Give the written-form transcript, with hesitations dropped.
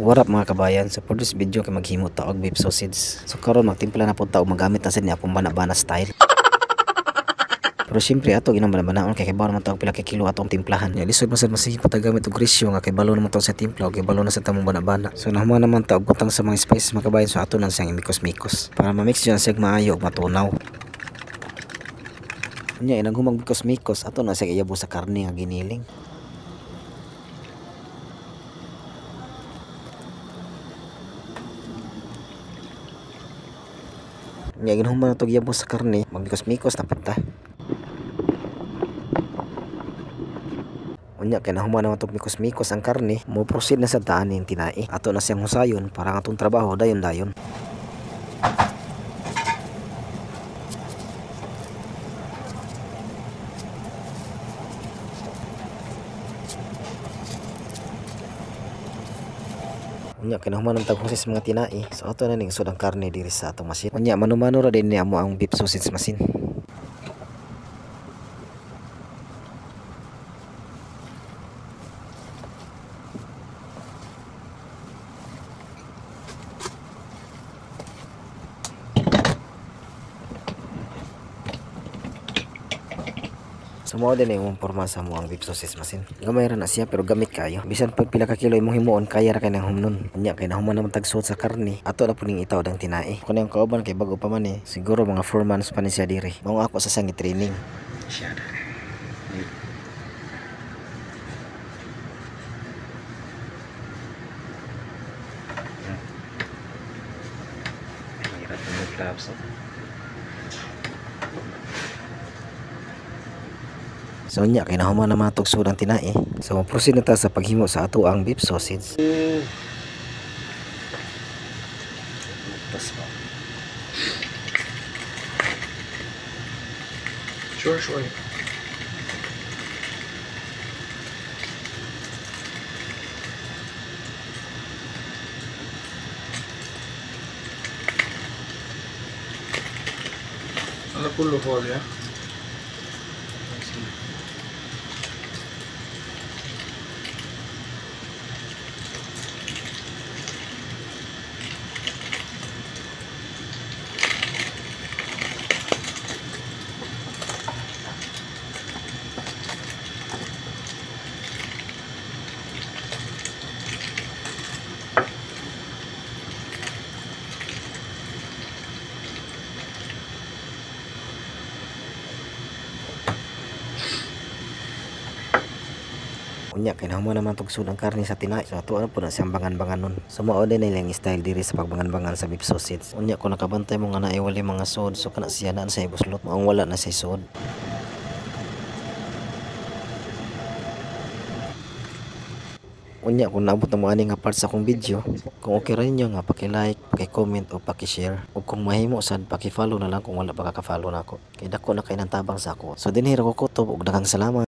What up mga kabayan, so for this video kay maghimo ta og beef sausage. So karon magtimpla na pud ta og magamit na sad ni akong bana-bana style. Pero syempre ato ginambana-banaon kay bawal man ta og pila ka kilo atong timplahan. Ya lisod man sad masige pa ta gamit og grisyo nga kay balo naman to sa timpla og kay balo na sa tamong bana-bana. So nahuman naman ta og butang sa mga spices mga kabayan, so ato nang siyang imikos-mikos para ma-mix jud siya maayo ug matunaw. Unya inang humang mikos-mikos ato na siya iyabo sa karne nga giniling. Nga ginhuman na ito giyabo sa karne, magmikos-mikos na punta. Unya kay nahuman naman itong mikos-mikos ang karne, mo proceed na sa daan yung tinai. Ato na siyang husayon para nga itong trabaho dayon-dayon. Unya kay nahuman ang taghusis sa mga tinai, so ato na ning sud ang karne diri sa atong machine. Unya mano-mano ra din ni amo ang beef sausage machine. So mao din yung porma sa mo ang beef sausage machine. Gamay ra na siya pero gamit kayo. Bisan pag pila ka kilo imong himuon kaya ra kay nang humnon. Unya kay nahuman naman tagsuot sa karne. Ato na puning itaw dang tinai. Kun yung kauban kay bago pa man siguro mga 4 months pa ni siya diri. Mao ako sa sangi training. Siya na. Hirap ng gloves. So nya kay nahuman na matog sud ang tinai. So proceed na ta sa paghimo sa ato ang beef sausage. Sure. Alla pullo foglia. Unya kay nahuman naman tugsud ang karne sa tinai. So ato po na siyang bangan-banganon. So mao din nilang style diri sa pagbangan-bangan sa beef sausage. Unya kung nakabantay mo nga naay wali mga sod, so kana siya na sa ibuslot. Maong wala na sa sod. Unya kung naabot na mo ani nga part sa akong video, kung okay ra ninyo nga paki-like, paki-comment o paki-share. Ug kung mahimo sad paki-follow na lang kung wala pa ka-follow nako. Kay dako na kay nang tabang sa ako. So dinhi ra ko kutob ug daghang salamat.